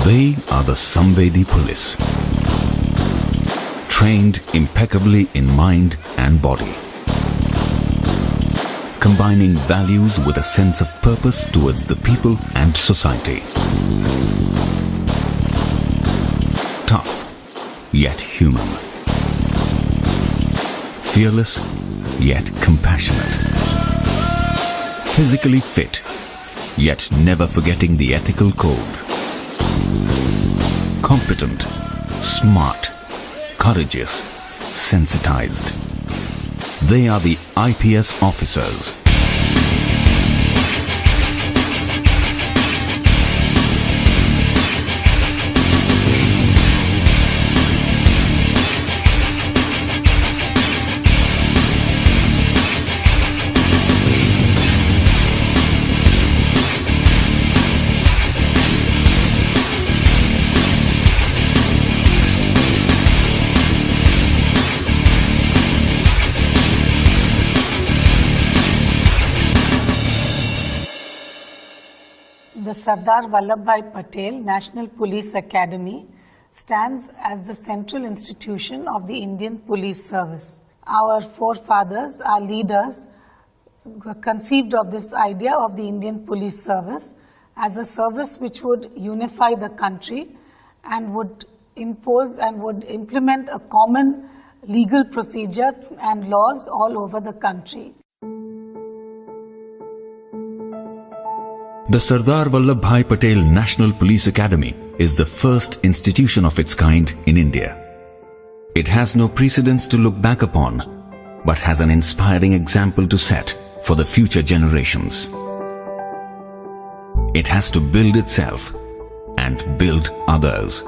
They are the Samvedi police, trained impeccably in mind and body, combining values with a sense of purpose towards the people and society. Tough, yet human. Fearless, yet compassionate. Physically fit, yet never forgetting the ethical code. Competent, smart, courageous, sensitized. They are the IPS officers. The Sardar Vallabhbhai Patel National Police Academy stands as the central institution of the Indian Police Service. Our forefathers, our leaders, conceived of this idea of the Indian Police Service as a service which would unify the country and would impose and would implement a common legal procedure and laws all over the country. The Sardar Vallabhbhai Patel National Police Academy is the first institution of its kind in India. It has no precedents to look back upon, but has an inspiring example to set for the future generations. It has to build itself and build others.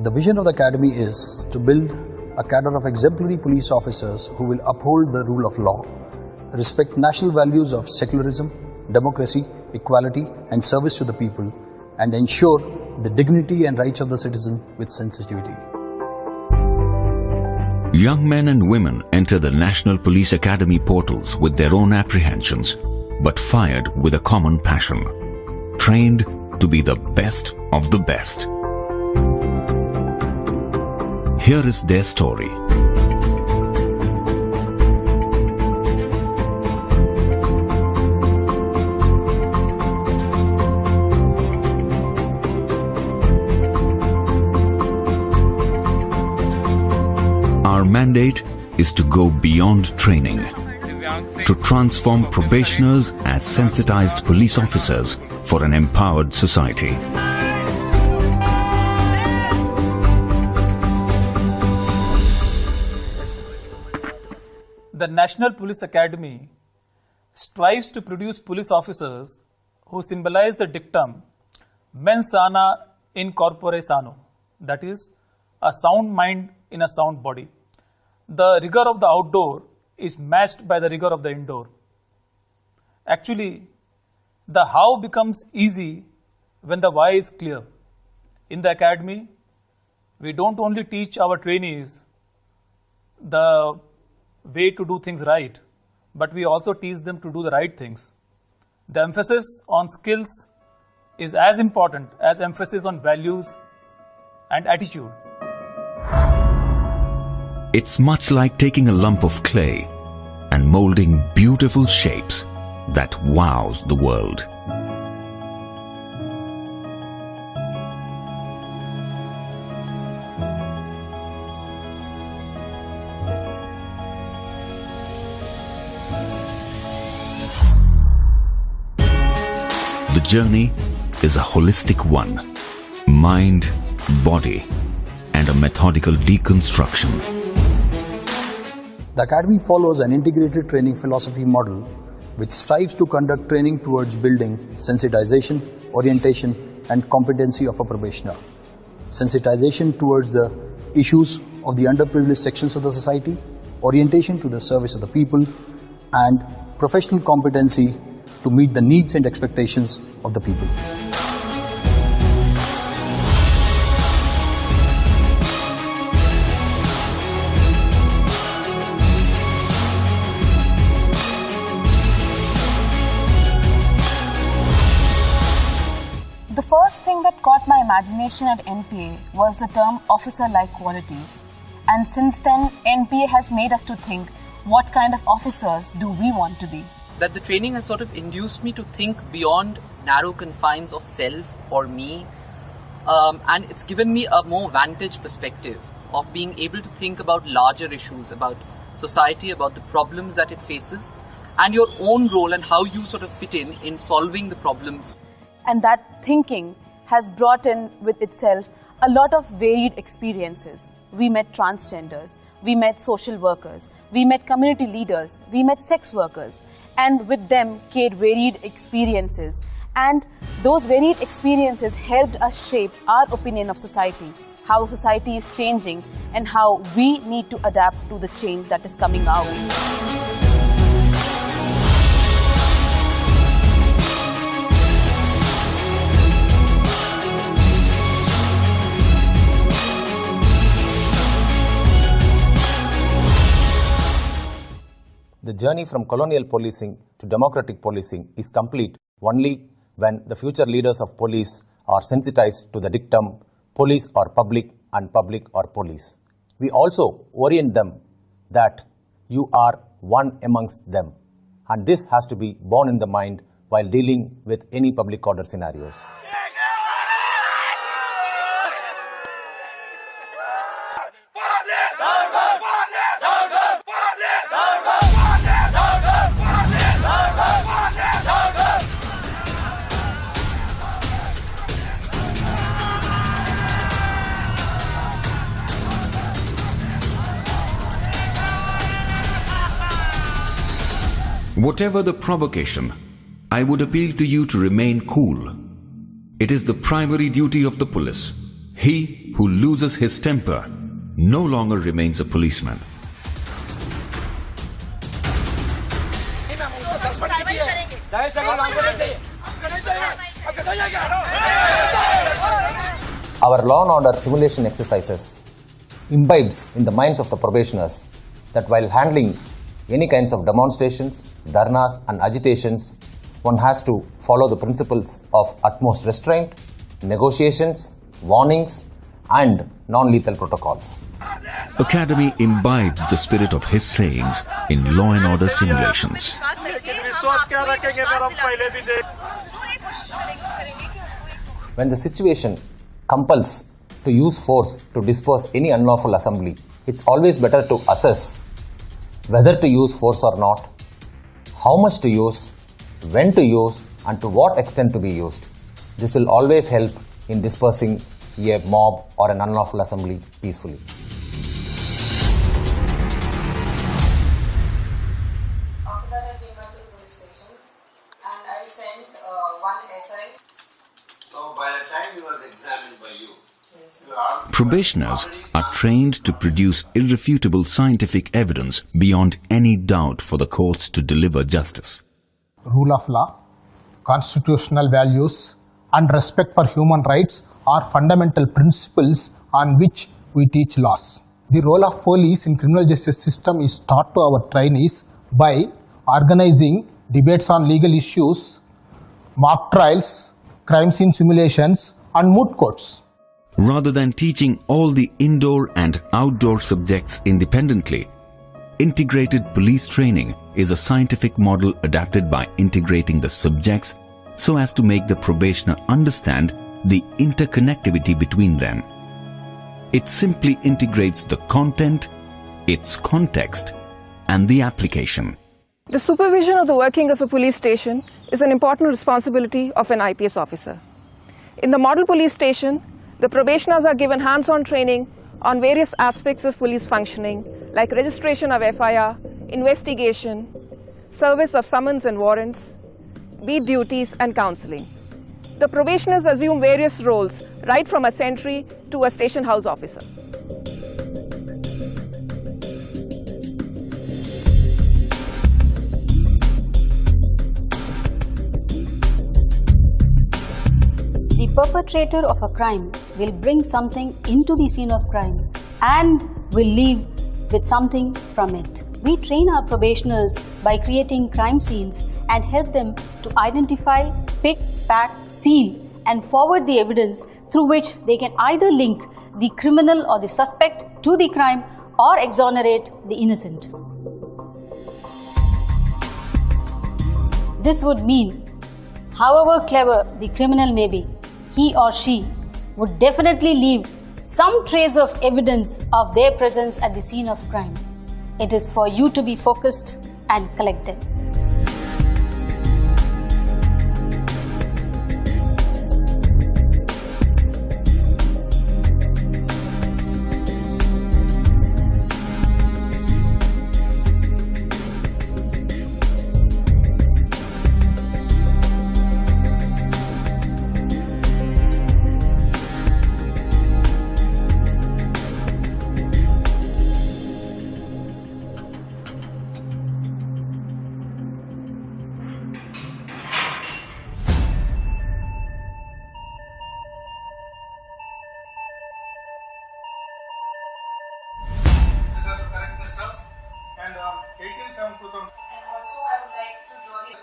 The vision of the Academy is to build a cadre of exemplary police officers who will uphold the rule of law, respect national values of secularism, democracy, equality and service to the people, and ensure the dignity and rights of the citizen with sensitivity. Young men and women enter the National Police Academy portals with their own apprehensions, but fired with a common passion, trained to be the best of the best. Here is their story. Our mandate is to go beyond training, to transform probationers as sensitized police officers for an empowered society. The National Police Academy strives to produce police officers who symbolize the dictum mens sana in corpore sano, that is, a sound mind in a sound body. The rigor of the outdoor is matched by the rigor of the indoor. Actually, the how becomes easy when the why is clear. In the academy, we don't only teach our trainees the way to do things right, but we also teach them to do the right things. The emphasis on skills is as important as emphasis on values and attitude. It's much like taking a lump of clay and molding beautiful shapes that wows the world. The journey is a holistic one, mind, body, and a methodical deconstruction. The Academy follows an integrated training philosophy model which strives to conduct training towards building sensitization, orientation, and competency of a probationer. Sensitization towards the issues of the underprivileged sections of the society, orientation to the service of the people, and professional competency to meet the needs and expectations of the people. imagination at NPA was the term officer-like qualities. And since then, NPA has made us to think, what kind of officers do we want to be? That the training has sort of induced me to think beyond narrow confines of self or me. And it's given me a more vantage perspective of being able to think about larger issues, about society, about the problems that it faces, and your own role and how you sort of fit in solving the problems. And that thinking has brought in with itself a lot of varied experiences. We met transgenders, we met social workers, we met community leaders, we met sex workers, and with them came varied experiences. And those varied experiences helped us shape our opinion of society, how society is changing, and how we need to adapt to the change that is coming our way. The journey from colonial policing to democratic policing is complete only when the future leaders of police are sensitized to the dictum, police are public and public are police. We also orient them that you are one amongst them, and this has to be borne in the mind while dealing with any public order scenarios. Whatever the provocation, I would appeal to you to remain cool. It is the primary duty of the police. He who loses his temper no longer remains a policeman. Our law and order simulation exercises imbibes in the minds of the probationers that while handling any kinds of demonstrations, dharnas and agitations, one has to follow the principles of utmost restraint, negotiations, warnings and non-lethal protocols. Academy imbibes the spirit of his sayings in law and order simulations. When the situation compels to use force to disperse any unlawful assembly, it's always better to assess whether to use force or not, how much to use, when to use, and to what extent to be used. This will always help in dispersing a mob or an unlawful assembly peacefully. After that, I came back to the police station and I sent one essay. So by the time he was examined by you, Probationers are trained to produce irrefutable scientific evidence beyond any doubt for the courts to deliver justice. Rule of law, constitutional values, and respect for human rights are fundamental principles on which we teach laws. The role of police in criminal justice system is taught to our trainees by organizing debates on legal issues, mock trials, crime scene simulations, and moot courts. Rather than teaching all the indoor and outdoor subjects independently, integrated police training is a scientific model adapted by integrating the subjects so as to make the probationer understand the interconnectivity between them. It simply integrates the content, its context, and the application. The supervision of the working of a police station is an important responsibility of an IPS officer. In the model police station, the probationers are given hands-on training on various aspects of police functioning, like registration of FIR, investigation, service of summons and warrants, beat duties, and counseling. The probationers assume various roles, right from a sentry to a station house officer. The perpetrator of a crime will bring something into the scene of crime and will leave with something from it. We train our probationers by creating crime scenes and help them to identify, pick, pack, seal and forward the evidence through which they can either link the criminal or the suspect to the crime or exonerate the innocent. This would mean, however clever the criminal may be, he or she would definitely leave some trace of evidence of their presence at the scene of crime. It is for you to be focused and collect them. And 18/7/2000. And also I would like to draw the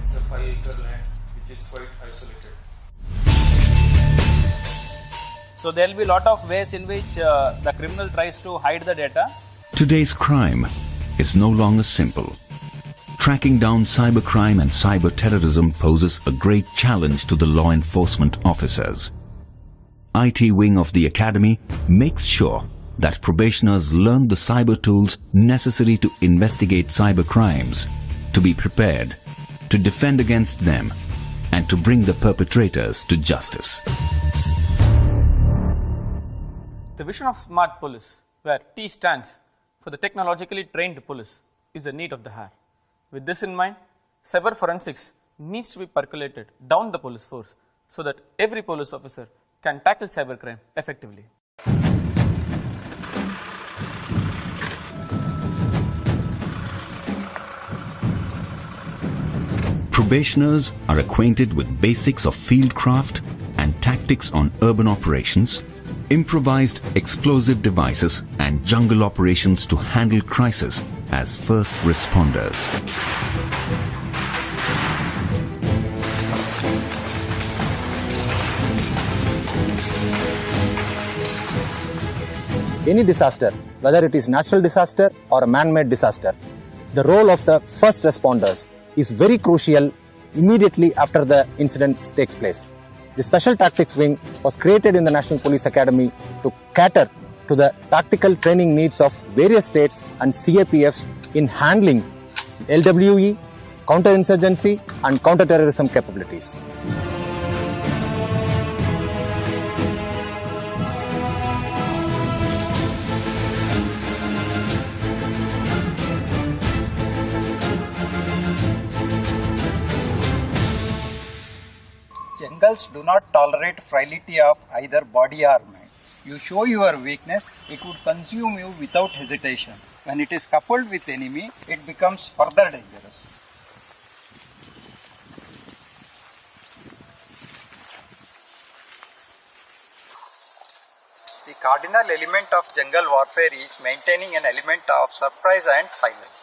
It's a 5-acre land which is quite isolated. So there will be a lot of ways in which the criminal tries to hide the data. Today's crime is no longer simple. Tracking down cybercrime and cyber terrorism poses a great challenge to the law enforcement officers. IT wing of the academy makes sure that probationers learn the cyber tools necessary to investigate cyber crimes, to be prepared, to defend against them, and to bring the perpetrators to justice. The vision of smart police, where T stands for the technologically trained police, is the need of the hour. With this in mind, cyber forensics needs to be percolated down the police force so that every police officer can tackle cybercrime effectively. Probationers are acquainted with basics of fieldcraft and tactics on urban operations, improvised explosive devices and jungle operations to handle crisis as first responders. Any disaster, whether it is natural disaster or a man-made disaster, the role of the first responders is very crucial immediately after the incident takes place. The Special Tactics Wing was created in the National Police Academy to cater to the tactical training needs of various states and CAPFs in handling LWE, counterinsurgency and counterterrorism capabilities. Jungles do not tolerate frailty of either body or mind. You show your weakness, it would consume you without hesitation. When it is coupled with enemy, it becomes further dangerous. The cardinal element of jungle warfare is maintaining an element of surprise and silence.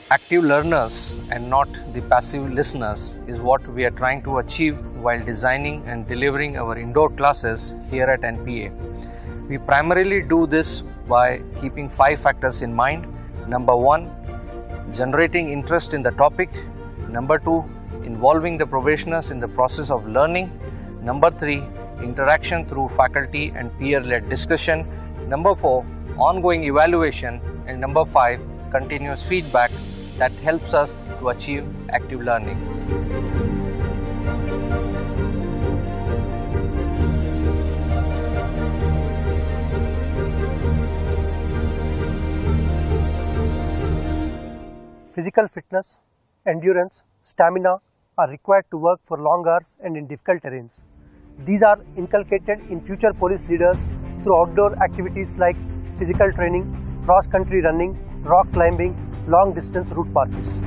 Active learners and not the passive listeners is what we are trying to achieve while designing and delivering our indoor classes here at NPA. We primarily do this by keeping 5 factors in mind. Number 1, generating interest in the topic. Number 2, involving the probationers in the process of learning. Number 3, interaction through faculty and peer-led discussion. Number 4, ongoing evaluation. And number 5, continuous feedback that helps us to achieve active learning. Physical fitness, endurance, stamina, are required to work for long hours and in difficult terrains. These are inculcated in future police leaders through outdoor activities like physical training, cross-country running, rock climbing, long-distance route marches.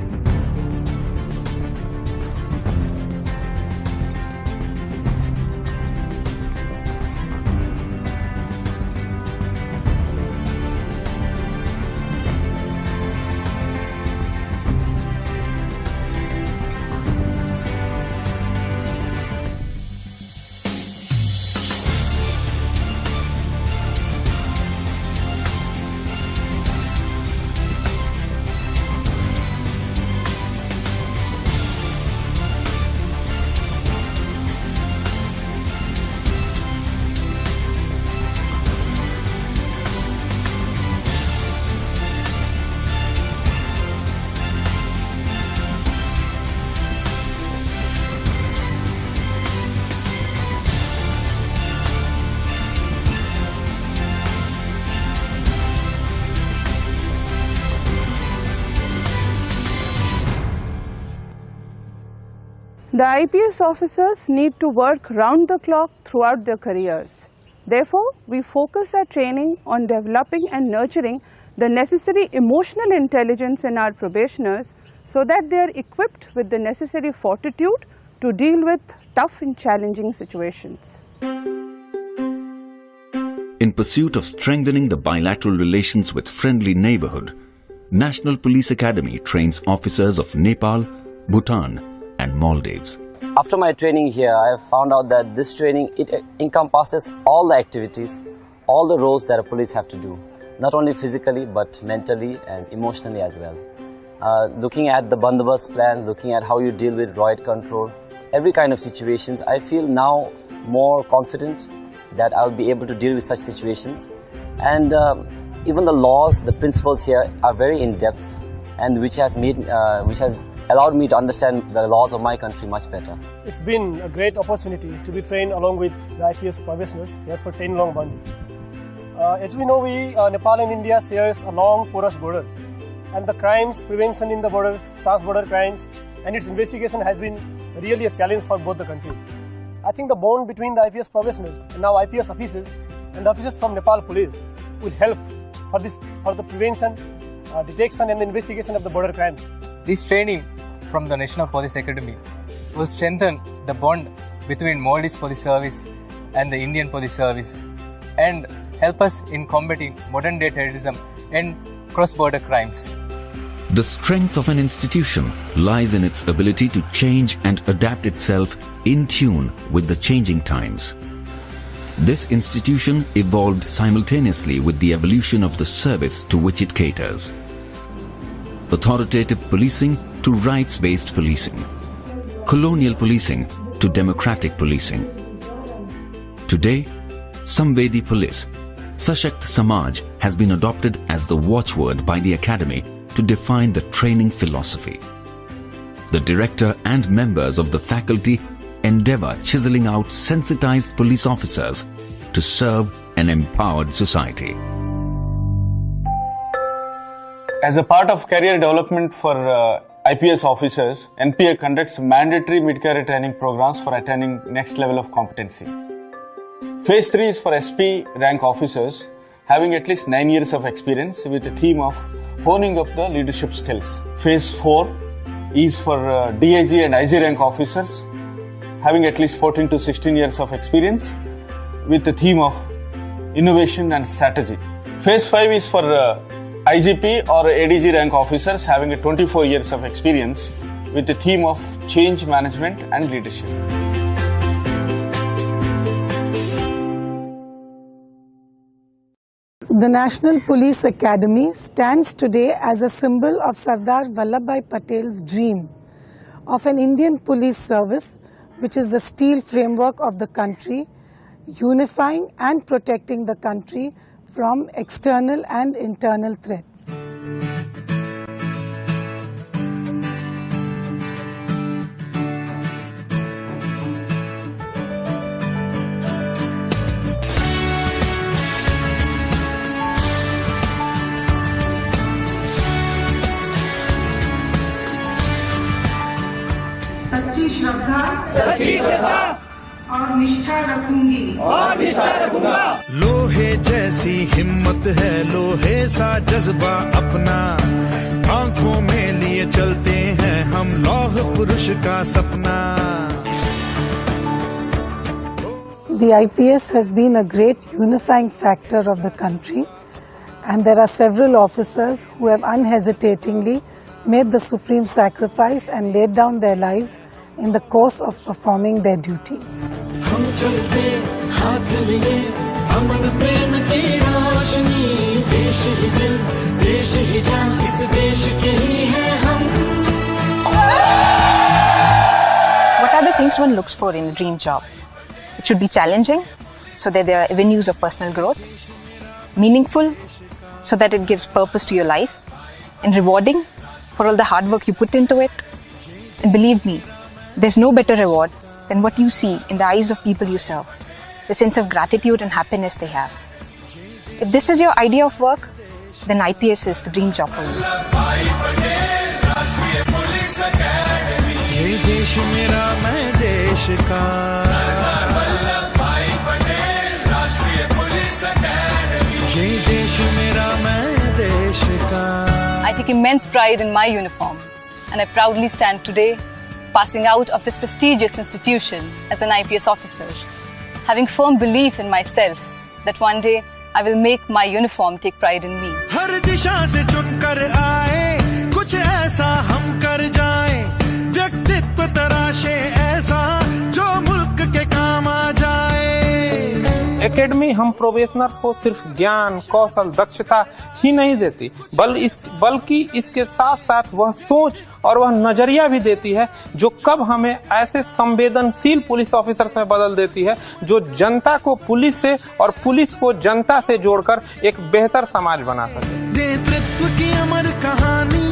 The IPS officers need to work round the clock throughout their careers. Therefore, we focus our training on developing and nurturing the necessary emotional intelligence in our probationers so that they are equipped with the necessary fortitude to deal with tough and challenging situations. In pursuit of strengthening the bilateral relations with friendly neighborhood, National Police Academy trains officers of Nepal, Bhutan, and Maldives. After my training here, I have found out that this training, it encompasses all the activities, all the roles that a police have to do, not only physically but mentally and emotionally as well. Looking at the bandobast plan, looking at how you deal with riot control, every kind of situations, I feel now more confident that I will be able to deal with such situations. And even the laws, the principles here are very in-depth, and which has allowed me to understand the laws of my country much better. It's been a great opportunity to be trained along with the IPS probationers here for 10 long months. As we know, Nepal and India shares a long porous border, and the crimes prevention in the borders, trans-border crimes, and its investigation has been really a challenge for both the countries. I think the bond between the IPS probationers and now IPS officers and the officers from Nepal Police will help for the prevention, detection and investigation of the border crimes. This training from the National Police Academy will strengthen the bond between Maldives Police Service and the Indian Police Service and help us in combating modern-day terrorism and cross-border crimes. The strength of an institution lies in its ability to change and adapt itself in tune with the changing times. This institution evolved simultaneously with the evolution of the service to which it caters. Authoritative policing to rights-based policing, colonial policing to democratic policing. Today, Samvedi Police, Sashakt Samaj has been adopted as the watchword by the Academy to define the training philosophy. The director and members of the faculty endeavor chiseling out sensitized police officers to serve an empowered society. As a part of career development for IPS officers, NPA conducts mandatory mid-career training programs for attaining next level of competency. Phase 3 is for SP rank officers having at least 9 years of experience with a theme of honing up the leadership skills. Phase 4 is for DIG and IG rank officers having at least 14 to 16 years of experience with the theme of innovation and strategy. Phase 5 is for IGP or ADG rank officers having 24 years of experience with the theme of change management and leadership. The National Police Academy stands today as a symbol of Sardar Vallabhbhai Patel's dream of an Indian police service which is the steel framework of the country, unifying and protecting the country from external and internal threats. अच्छी श्रद्धा और निष्ठा रखूंगा। लोहे जैसी हिम्मत है, लोहे सा जज्बा अपना, आंखों में लिए चलते हैं हम लौह पुरुष का सपना। The IPS has been a great unifying factor of the country, and there are several officers who have unhesitatingly made the supreme sacrifice and laid down their lives in the course of performing their duty. हम चलते हाथ लिए अमन प्रेम की रोशनी, देश ही दिल देश ही जान, इस देश के ही हैं हम। What are the things one looks for in a dream job? It should be challenging, so that there are avenues of personal growth, meaningful, so that it gives purpose to your life, and rewarding for all the hard work you put into it. And believe me, there's no better reward than what you see in the eyes of people you serve, the sense of gratitude and happiness they have. If this is your idea of work, then IPS is the dream job for you. ये देश मेरा मैं देश का, सरदार वल्लभभाई पटेल राष्ट्रीय police academy, ये देश मेरा मैं देश का। I take immense pride in my uniform, and I proudly stand today passing out of this prestigious institution as an IPS officer, having firm belief in myself that one day I will make my uniform take pride in me. हर दिशा से चुनकर आए, कुछ ऐसा हम कर जाएं, व्यक्तित्व तराशे ऐसा जो मुल्क के काम आ जाए। एकेडमी हम प्रोबेशनर्स को सिर्फ ज्ञान, कौशल, दक्षता ही नहीं देती, बल्कि इसके साथ साथ वह सोच और वह नजरिया भी देती है जो कब हमें ऐसे संवेदनशील पुलिस ऑफिसर्स में बदल देती है जो जनता को पुलिस से और पुलिस को जनता से जोड़कर एक बेहतर समाज बना सके। नेतृत्व की अमर कहानी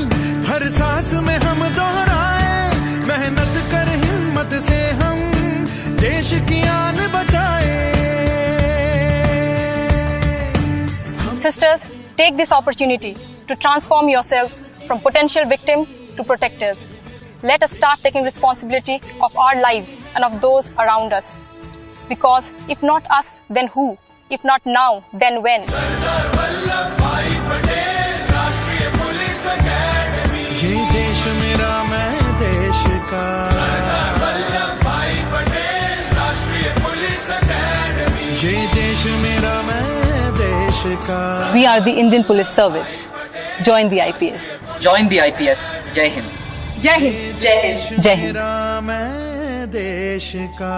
हर सांस में हम दोहराए, मेहनत कर हिम्मत से हम देश की आन बचाए। Sisters, take this opportunity to transform yourselves from potential victims to protectors. Let us start taking responsibility of our lives and of those around us. Because if not us, then who? If not now, then when? Sardar Vallabhbhai Patel राष्ट्रीय police academy, ये देश मेरा मैं देश का, सरदार वल्लभभाई पटेल राष्ट्रीय police academy, ये देश मेरा मैं देश का। We are the Indian Police Service. Join the IPS. Join the IPS. Jai Hind. Jai Hind. Jai Hind. Jai Hind. मेरा मैं देश का।